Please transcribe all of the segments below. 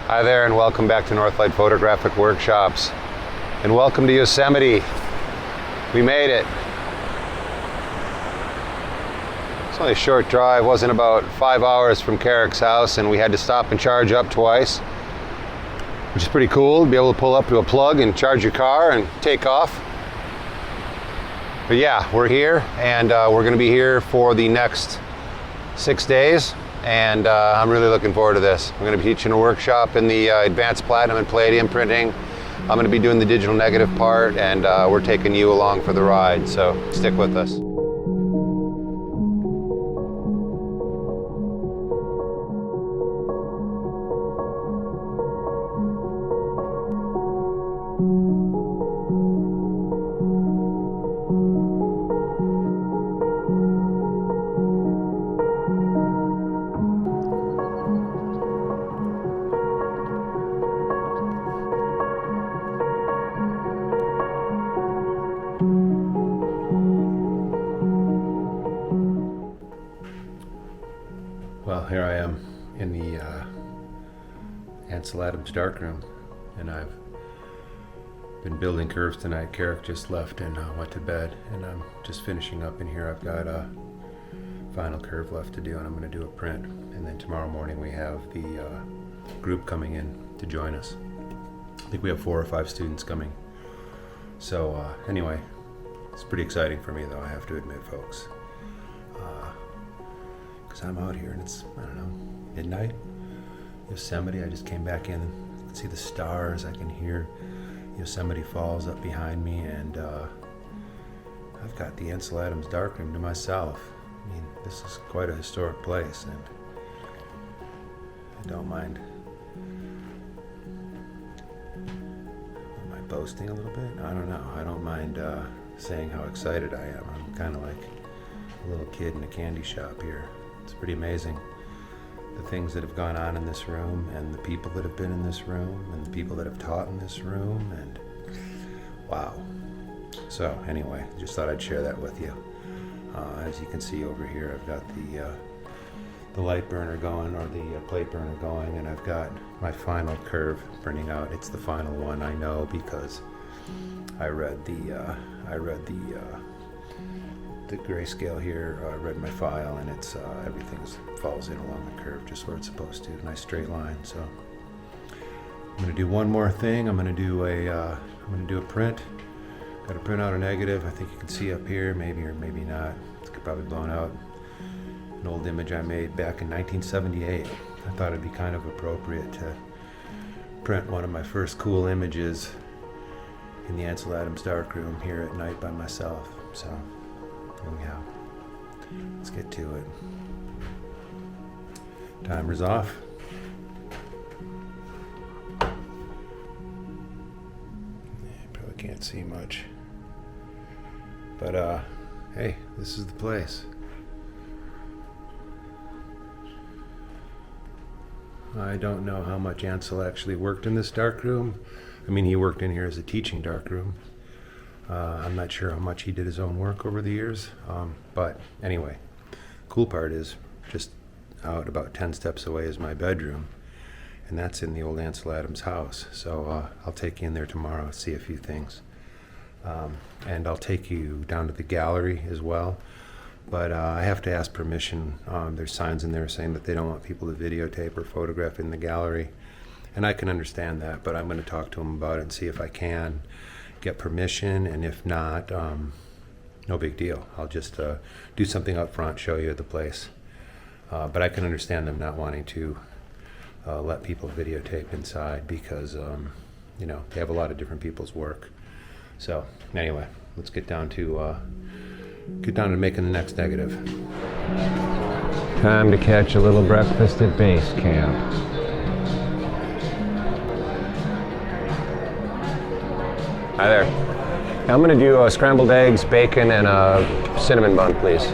Hi there, and welcome back to Northlight Photographic Workshops. And welcome to Yosemite. We made it. It's only a short drive, wasn't about 5 hours from Kerik's house, and we had to stop and charge up twice, which is pretty cool to be able to pull up to a plug and charge your car and take off. But yeah, we're here, and we're going to be here for the next 6 days. And I'm really looking forward to this. I'm going to be teaching a workshop in the advanced platinum and palladium printing. I'm going to be doing the digital negative part, and we're taking you along for the ride, so stick with us. Well, here I am in the Ansel Adams Darkroom, and I've been building curves tonight. Kerik just left and went to bed, and I'm just finishing up in here. I've got a final curve left to do, and I'm going to do a print. And then tomorrow morning we have the group coming in to join us. I think we have 4 or 5 students coming. So anyway, it's pretty exciting for me, though, I have to admit, folks. Because I'm out here and it's, I don't know, midnight. Yosemite, I just came back in. I can see the stars, I can hear Yosemite Falls up behind me, and I've got the Ansel Adams Darkroom to myself. I mean, this is quite a historic place, and I don't mind. Am I boasting a little bit? I don't know. I don't mind saying how excited I am. I'm kind of like a little kid in a candy shop here. It's pretty amazing, the things that have gone on in this room, and the people that have been in this room, and the people that have taught in this room, and wow. So anyway, just thought I'd share that with you. As you can see over here, I've got the light burner going, or the plate burner going, and I've got my final curve printing out. It's the final one, I know, because I read the grayscale here, read my file, and it's everything falls in along the curve just where it's supposed to, a nice straight line. So I'm going to do one more thing. I'm going to do a print. Got to print out a negative. I think you can see up here, maybe or maybe not. It's probably blown out. An old image I made back in 1978. I thought it'd be kind of appropriate to print one of my first cool images in the Ansel Adams Darkroom here at night by myself. So here we go. Let's get to it. Timer's off. Probably can't see much. But hey, this is the place. I don't know how much Ansel actually worked in this darkroom. I mean, he worked in here as a teaching darkroom. I'm not sure how much he did his own work over the years, but anyway, cool part is just out about 10 steps away is my bedroom, and that's in the old Ansel Adams house. So I'll take you in there tomorrow, see a few things, and I'll take you down to the gallery as well. But I have to ask permission. There's signs in there saying that they don't want people to videotape or photograph in the gallery, and I can understand that, but I'm going to talk to them about it and see if I can get permission, and if not, no big deal. I'll just do something up front, show you the place. But I can understand them not wanting to let people videotape inside because, you know, they have a lot of different people's work. So anyway, let's get down to making the next negative. Time to catch a little breakfast at base camp. Hi there. I'm going to do scrambled eggs, bacon, and a cinnamon bun, please.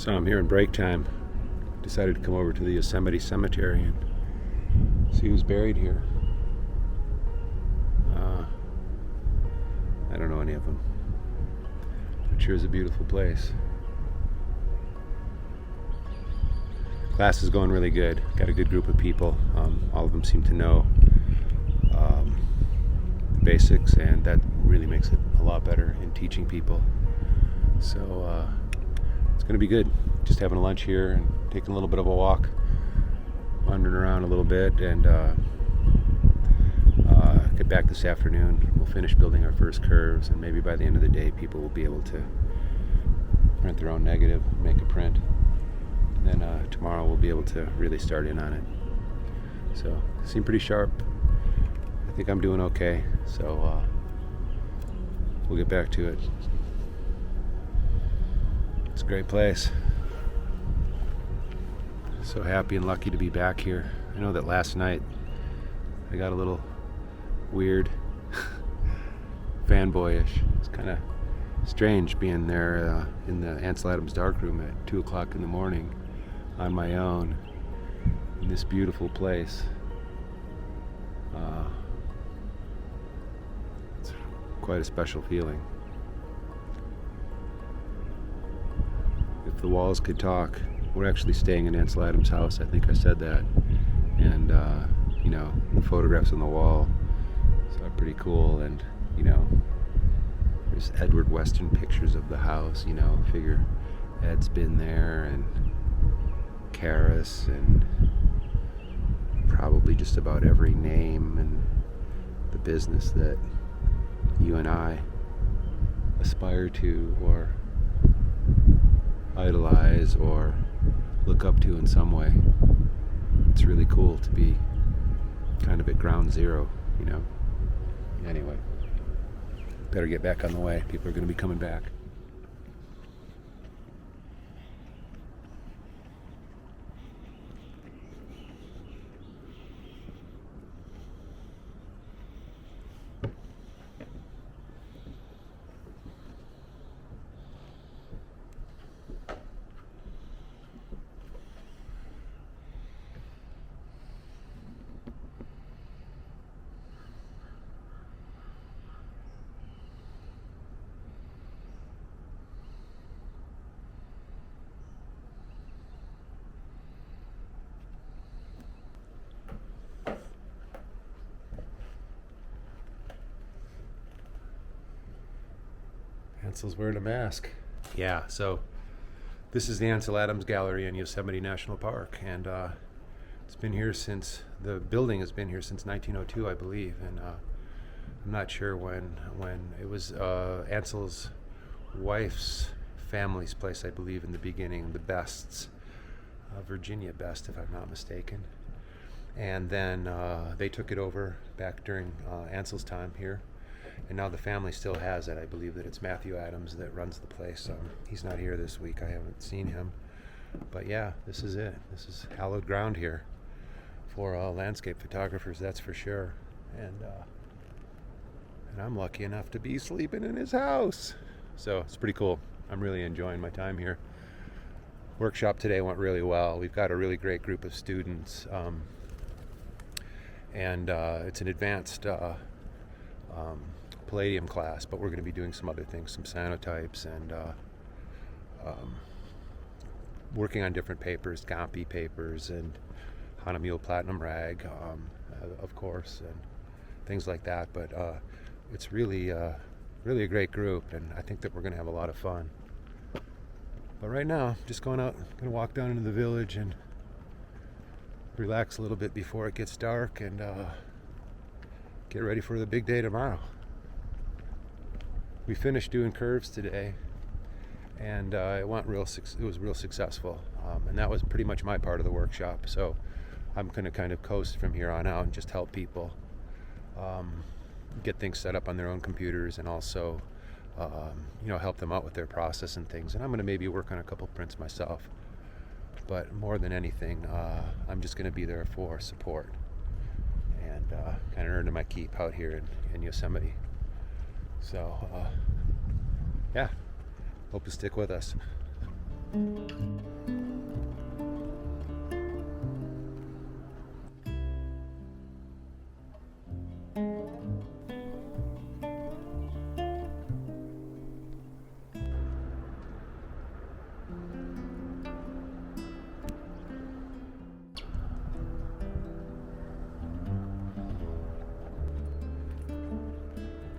So I'm here in break time. Decided to come over to the Yosemite Cemetery and see who's buried here. I don't know any of them. It sure is a beautiful place. Class is going really good. Got a good group of people. All of them seem to know the basics, and that really makes it a lot better in teaching people. So it's going to be good. Just having a lunch here and taking a little bit of a walk, wandering around a little bit, and get back this afternoon. We'll finish building our first curves, and maybe by the end of the day people will be able to print their own negative, make a print. And then tomorrow we'll be able to really start in on it. So, seem pretty sharp. I think I'm doing okay. So we'll get back to it. It's a great place. So happy and lucky to be back here. I know that last night I got a little weird, fanboyish. It's kind of strange being there in the Ansel Adams Darkroom at 2 o'clock in the morning on my own in this beautiful place. It's quite a special feeling. If the walls could talk. We're actually staying in Ansel Adams' house. I think I said that. And you know, the photographs on the wall are pretty cool. And you know, there's Edward Weston pictures of the house. You know, figure Ed's been there, and Karis, and probably just about every name and the business that you and I aspire to or idolize or look up to in some way. It's really cool to be kind of at ground zero, you know. Anyway, better get back on the way. People are going to be coming back. Ansel's wearing a mask. Yeah, so this is the Ansel Adams Gallery in Yosemite National Park, and it's been here since, the building has been here since 1902, I believe, and I'm not sure when it was Ansel's wife's family's place, I believe, in the beginning, the Bests, Virginia Best, if I'm not mistaken. And then they took it over back during Ansel's time here. And now the family still has it. I believe that it's Matthew Adams that runs the place. He's not here this week. I haven't seen him. But yeah, this is it. This is hallowed ground here for landscape photographers, that's for sure. And I'm lucky enough to be sleeping in his house. So it's pretty cool. I'm really enjoying my time here. Workshop today went really well. We've got a really great group of students. And it's an advanced Palladium class, but we're going to be doing some other things, some cyanotypes, and working on different papers, Gampi papers, and Hahnemühle Platinum Rag, of course, and things like that. But it's really a great group, and I think that we're going to have a lot of fun. But right now, just going out, going to walk down into the village and relax a little bit before it gets dark, and get ready for the big day tomorrow. We finished doing curves today, and it was real successful, and that was pretty much my part of the workshop. So I'm going to kind of coast from here on out and just help people get things set up on their own computers, and also help them out with their process and things. And I'm going to maybe work on a couple prints myself, but more than anything, I'm just going to be there for support and kind of earning my keep out here in Yosemite. So, yeah, hope you stick with us.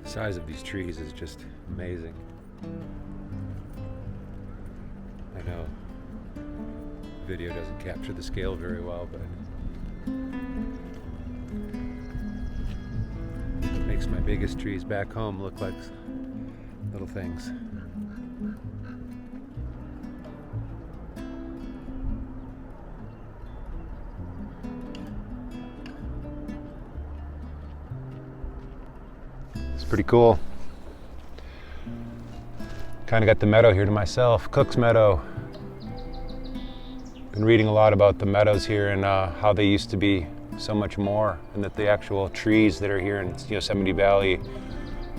The size of these trees is just amazing. I know video doesn't capture the scale very well, but it makes my biggest trees back home look like little things. Pretty cool. Kind of got the meadow here to myself. Cook's Meadow. Been reading a lot about the meadows here and how they used to be so much more, and that the actual trees that are here in Yosemite Valley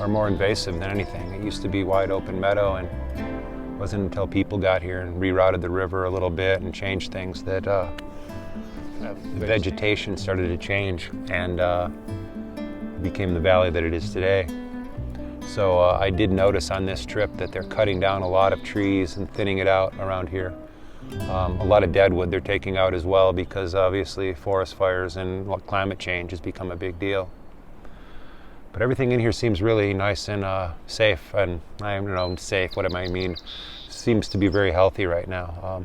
are more invasive than anything. It used to be wide open meadow, and it wasn't until people got here and rerouted the river a little bit and changed things that the vegetation started to change and became the valley that it is today. So I did notice on this trip that they're cutting down a lot of trees and thinning it out around here. A lot of deadwood they're taking out as well, because obviously forest fires and climate change has become a big deal. But everything in here seems really nice and safe, and I don't know, safe, what I mean, seems to be very healthy right now.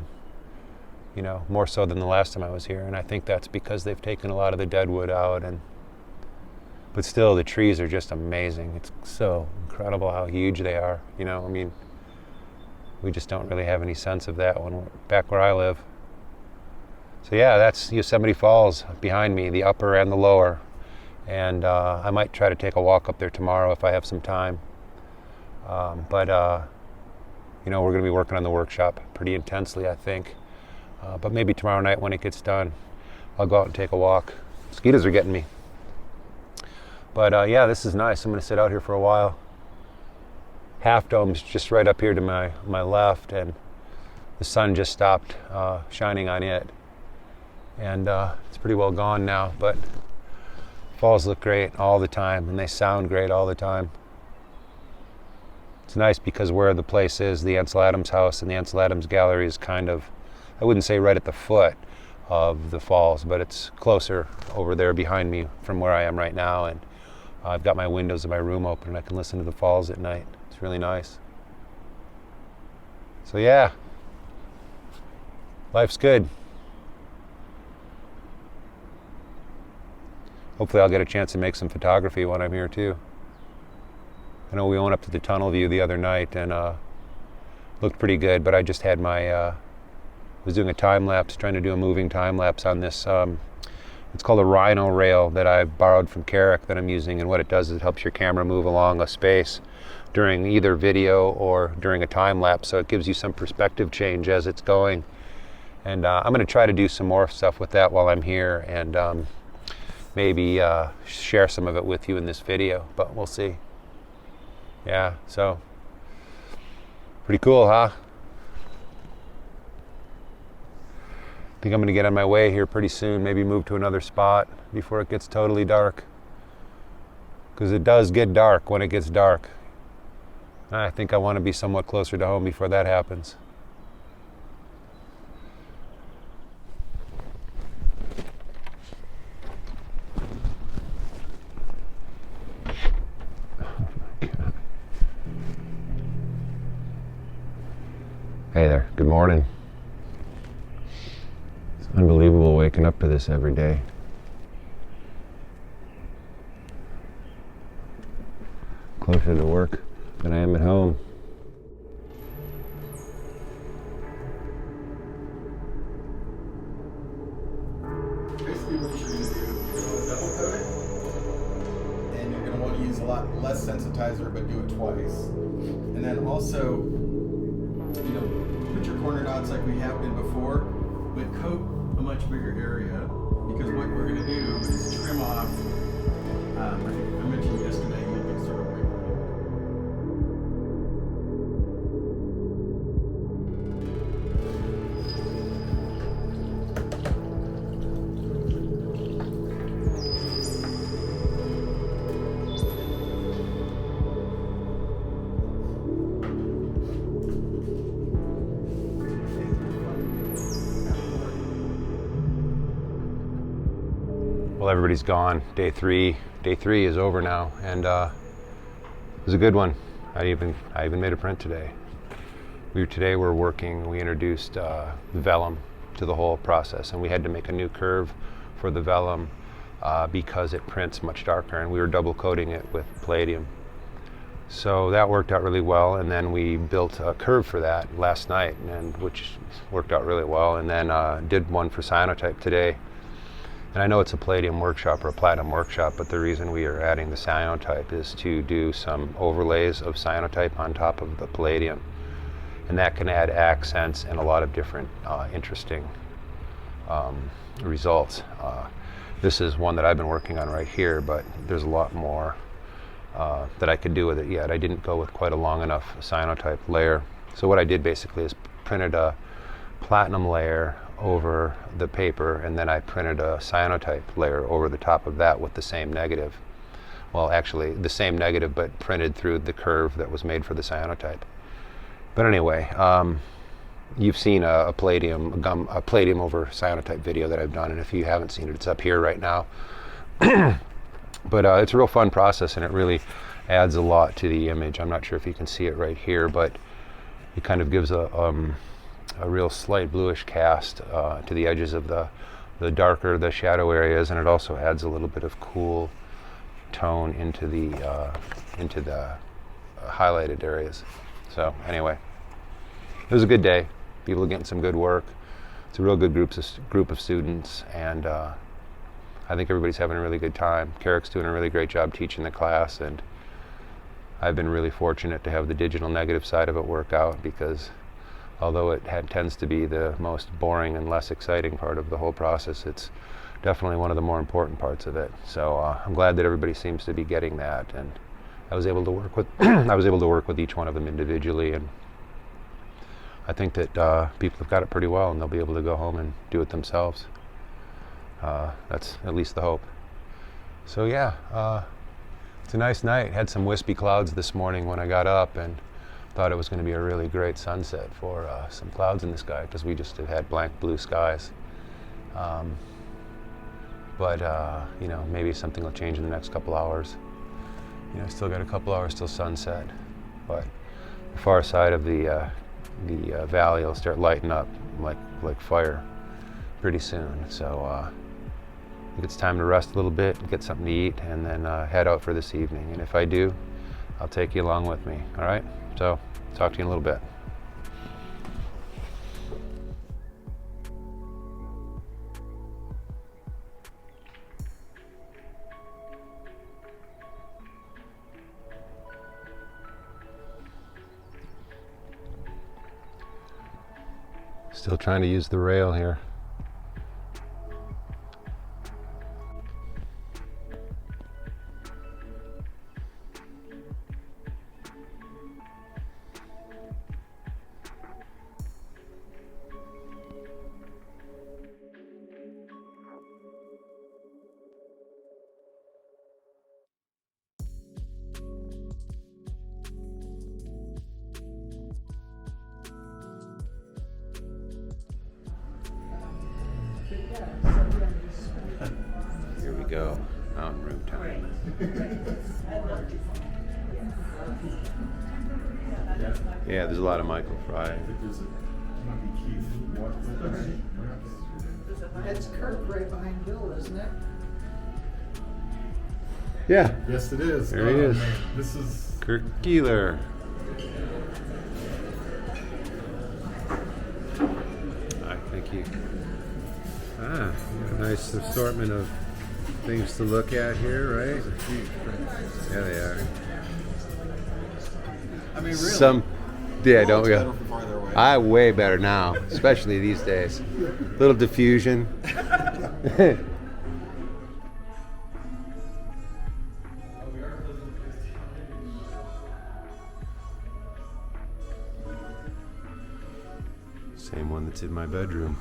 More so than the last time I was here, and I think that's because they've taken a lot of the deadwood out. But still, the trees are just amazing. It's so incredible how huge they are. We just don't really have any sense of that when we're back where I live. So yeah, that's Yosemite Falls behind me, the upper and the lower. And I might try to take a walk up there tomorrow if I have some time. But we're going to be working on the workshop pretty intensely, I think. But maybe tomorrow night when it gets done, I'll go out and take a walk. Mosquitoes are getting me. But yeah, this is nice. I'm going to sit out here for a while. Half Dome's just right up here to my left, and the sun just stopped shining on it. And it's pretty well gone now, but falls look great all the time, and they sound great all the time. It's nice because where the place is, the Ansel Adams house and the Ansel Adams Gallery, is kind of, I wouldn't say right at the foot of the falls, but it's closer over there behind me from where I am right now. And I've got my windows in my room open and I can listen to the falls at night. It's really nice. So yeah, life's good. Hopefully I'll get a chance to make some photography when I'm here too. I know we went up to the tunnel view the other night and looked pretty good, but I just had was doing a time lapse, trying to do a moving time lapse on this it's called a Rhino rail that I've borrowed from Kerik that I'm using, and what it does is it helps your camera move along a space during either video or during a time lapse, so it gives you some perspective change as it's going. And I'm going to try to do some more stuff with that while I'm here, and maybe share some of it with you in this video, but we'll see. Yeah, so pretty cool, huh? I think I'm going to get on my way here pretty soon, maybe move to another spot before it gets totally dark. Because it does get dark when it gets dark. I think I want to be somewhat closer to home before that happens. Hey there, good morning. It's unbelievable waking up to this every day. Closer to work than I am at home. Basically what you're going to do, you're going to double coat it, and you're going to want to use a lot less sensitizer, but do it twice. And then also, put your corner dots like we have been before, but coat a much bigger area, because what we're going to do is trim off, I think I mentioned yesterday, you can sort of Well, everybody's gone. Day three is over now, and it was a good one. I even made a print today. We introduced vellum to the whole process, and we had to make a new curve for the vellum because it prints much darker, and we were double coating it with palladium. So that worked out really well, and then we built a curve for that last night, and which worked out really well, and then did one for cyanotype today. And I know it's a palladium workshop or a platinum workshop, but the reason we are adding the cyanotype is to do some overlays of cyanotype on top of the palladium. And that can add accents and a lot of different interesting results. This is one that I've been working on right here, but there's a lot more that I could do with it yet. I didn't go with quite a long enough cyanotype layer. So what I did basically is printed a platinum layer over the paper, and then I printed a cyanotype layer over the top of that with the same negative. Well, actually the same negative, but printed through the curve that was made for the cyanotype. But anyway, you've seen a palladium over cyanotype video that I've done, and if you haven't seen it, it's up here right now. But it's a real fun process, and it really adds a lot to the image. I'm not sure if you can see it right here, but it kind of gives a real slight bluish cast to the edges of the darker the shadow areas, and it also adds a little bit of cool tone into the highlighted areas. So anyway, it was a good day. People are getting some good work. It's a real good group of students, and I think everybody's having a really good time. Kerik's doing a really great job teaching the class, and I've been really fortunate to have the digital negative side of it work out, because although it tends to be the most boring and less exciting part of the whole process, it's definitely one of the more important parts of it. So I'm glad that everybody seems to be getting that, and I was able to work with each one of them individually, and I think that people have got it pretty well, and they'll be able to go home and do it themselves. That's at least the hope. So yeah, it's a nice night. Had some wispy clouds this morning when I got up, and thought it was going to be a really great sunset for some clouds in the sky, because we just have had blank blue skies. But you know, maybe something will change in the next couple hours. You know, still got a couple hours till sunset, but the far side of the valley will start lighting up like fire pretty soon. So I think it's time to rest a little bit, get something to eat, and then head out for this evening. And if I do, I'll take you along with me. All right? So, talk to you in a little bit. Still trying to use the rail here. Here we go, mountain room time. Yeah, there's a lot of Michael Fry. That's Kirk right behind Bill, isn't it? Yeah, Yes, it is. there he is. This is Kirk Keeler. Hi, thank you. Ah, a nice assortment of things to look at here, right? Yeah, they are. I mean, really. Yeah, don't better go. from farther away. Way better now, especially these days. Little diffusion. Same one that's in my bedroom.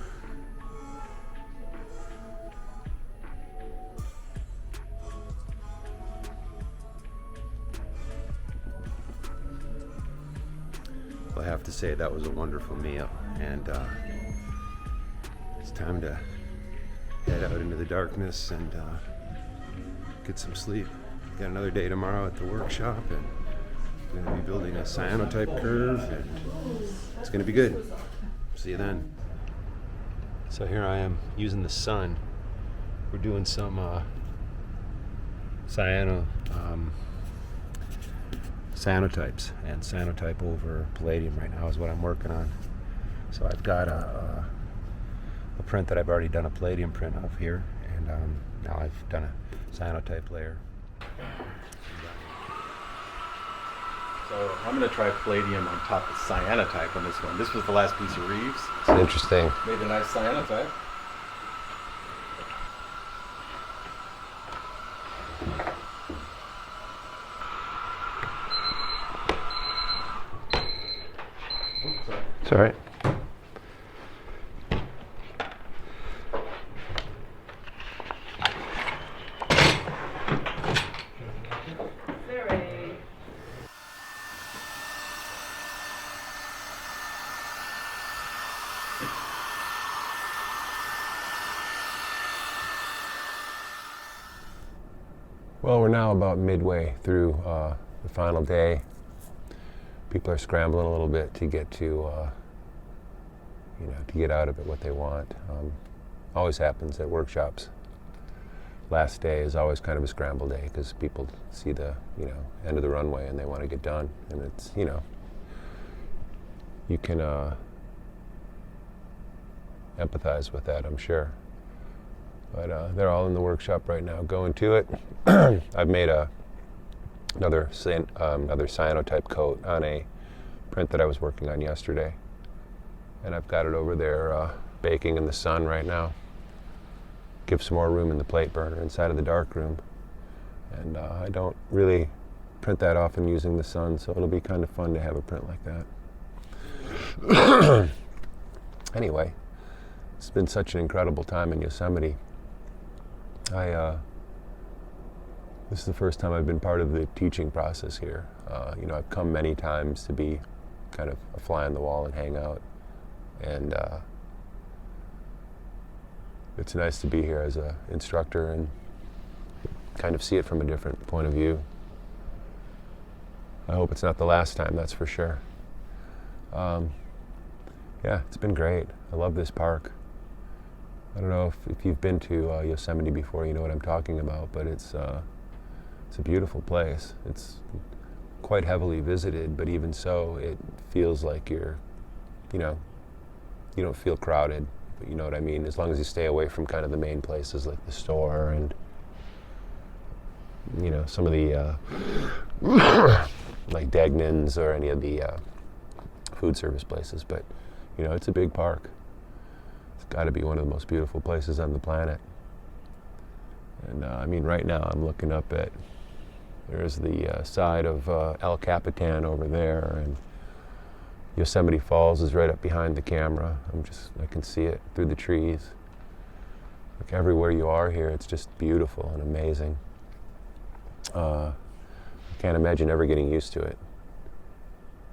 I have to say that was a wonderful meal, and it's time to head out into the darkness and get some sleep. Got another day tomorrow at the workshop, and I'm going to be building a cyanotype curve, and it's going to be good. See you then. So here I am using the sun. We're doing some cyanotypes, and cyanotype over palladium right now is what I'm working on. So I've got a print that I've already done a palladium print of here, and now I've done a cyanotype layer. So I'm going to try palladium on top of cyanotype on this one. This was the last piece of Reeves. It's interesting. Made a nice cyanotype. It's all right. Well, we're now about midway through the final day. People are scrambling a little bit to get to, to get out of it what they want. Always happens at workshops. Last day is always kind of a scramble day because people see the, end of the runway and they want to get done. And it's, you can empathize with that, I'm sure. But they're all in the workshop right now going to it. I've made another cyanotype coat on a print that I was working on yesterday. And I've got it over there baking in the sun right now. Give some more room in the plate burner inside of the darkroom. And I don't really print that often using the sun, so it'll be kind of fun to have a print like that. Anyway, it's been such an incredible time in Yosemite. This is the first time I've been part of the teaching process here. I've come many times to be kind of a fly on the wall and hang out. And it's nice to be here as an instructor and kind of see it from a different point of view. I hope it's not the last time, that's for sure. Yeah, it's been great. I love this park. I don't know if you've been to Yosemite before, you know what I'm talking about, but it's a beautiful place. It's quite heavily visited, but even so, it feels like you don't feel crowded, but you know what I mean? As long as you stay away from kind of the main places like the store and, some of the, like Degnan's or any of the food service places, but, it's a big park. Got to be one of the most beautiful places on the planet. And right now I'm looking up at, there's the side of El Capitan over there, and Yosemite Falls is right up behind the camera. I can see it through the trees. Like everywhere you are here, it's just beautiful and amazing. I can't imagine ever getting used to it,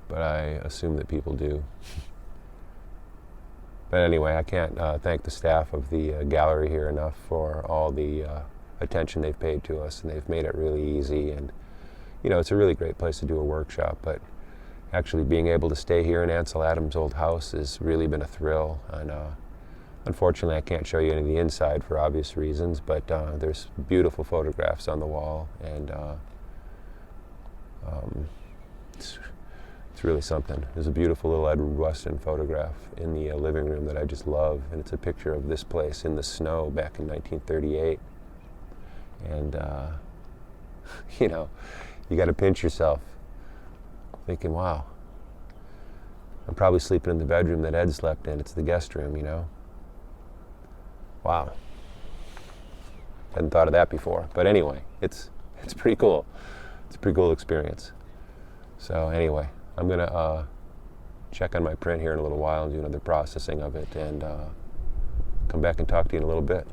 but I assume that people do. But anyway, I can't thank the staff of the gallery here enough for all the attention they've paid to us, and they've made it really easy. And it's a really great place to do a workshop, but actually being able to stay here in Ansel Adams' old house has really been a thrill. And unfortunately, I can't show you any of the inside for obvious reasons, but there's beautiful photographs on the wall, and it's really something. There's a beautiful little Edward Weston photograph in the living room that I just love, and it's a picture of this place in the snow back in 1938. And, you got to pinch yourself, thinking, wow, I'm probably sleeping in the bedroom that Ed slept in. It's the guest room, Wow. Hadn't thought of that before. But anyway, it's pretty cool. It's a pretty cool experience. So anyway, I'm going to check on my print here in a little while and do another processing of it, and come back and talk to you in a little bit.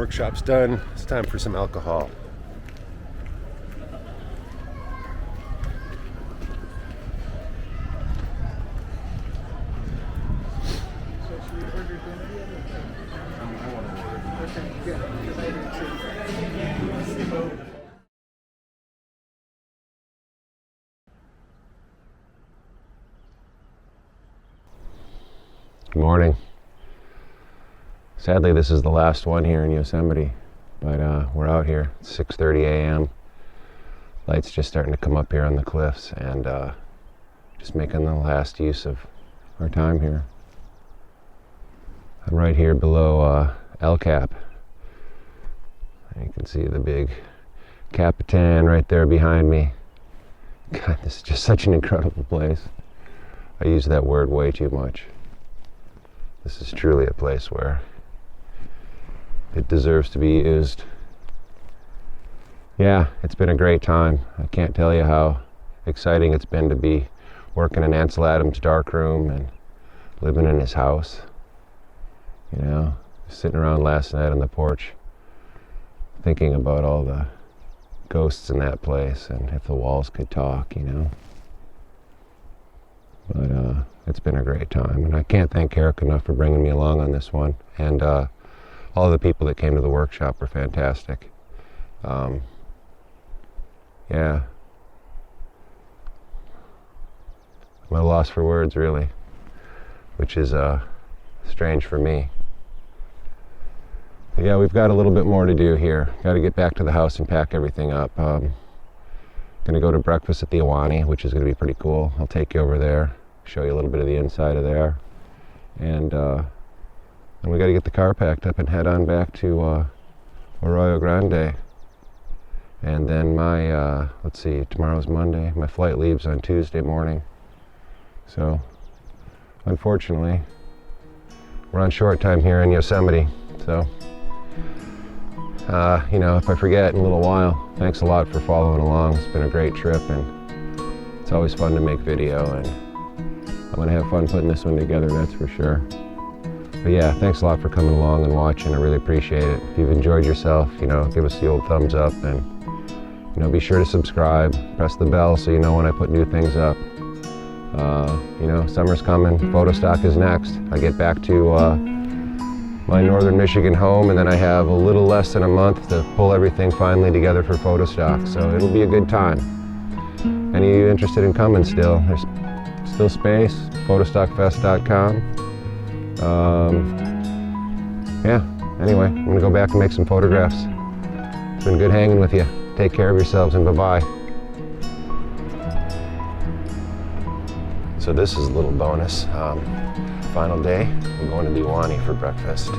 Workshop's done. It's time for some alcohol. So should we order dinner yet? Okay, good. Because I didn't see. Good morning. Sadly, this is the last one here in Yosemite, but we're out here. It's 6:30 a.m. Light's just starting to come up here on the cliffs, and just making the last use of our time here. I'm right here below El Cap. You can see the big Capitan right there behind me. God, this is just such an incredible place. I use that word way too much. This is truly a place where it deserves to be used. Yeah, it's been a great time. I can't tell you how exciting it's been to be working in Ansel Adams' Darkroom and living in his house. You know, sitting around last night on the porch thinking about all the ghosts in that place and if the walls could talk, you know. But it's been a great time, and I can't thank Kerik enough for bringing me along on this one. And all the people that came to the workshop were fantastic. Yeah, I'm at a loss for words, really, which is strange for me. But yeah, we've got a little bit more to do here. Got to get back to the house and pack everything up. Gonna go to breakfast at the Ahwahnee, which is gonna be pretty cool. I'll take you over there, show you a little bit of the inside of there, and we got to get the car packed up and head on back to Arroyo Grande. And then my let's see, tomorrow's Monday. My flight leaves on Tuesday morning. So unfortunately, we're on short time here in Yosemite. So you know, if I forget in a little while, thanks a lot for following along. It's been a great trip, and it's always fun to make video, and I'm gonna have fun putting this one together, that's for sure. But yeah, thanks a lot for coming along and watching. I really appreciate it. If you've enjoyed yourself, you know, give us the old thumbs up, and you know, be sure to subscribe, press the bell so you know when I put new things up. You know, summer's coming, photo stock is next. I get back to my northern Michigan home, and then I have a little less than a month to pull everything finally together for photo stock, so it'll be a good time. Any of you interested in coming still, there's still space, photostockfest.com. Yeah, anyway, I'm gonna go back and make some photographs. It's been good hanging with you. Take care of yourselves, and bye-bye. So this is a little bonus. Final day, I'm going to the Ahwahnee for breakfast.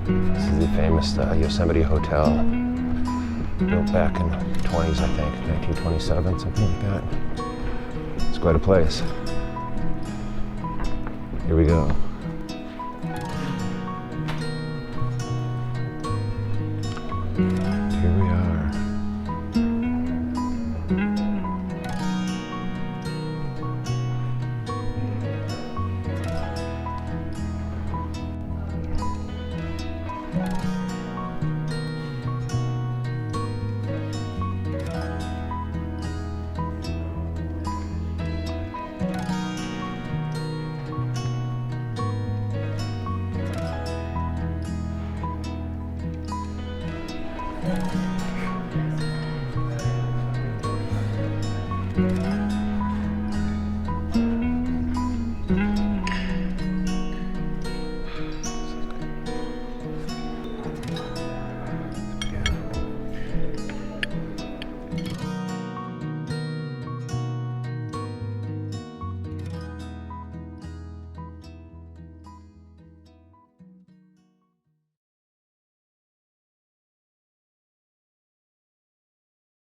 This is the famous Yosemite Hotel, built back in the 20s, I think, 1927, something like that. It's quite a place. Here we go. Here we are.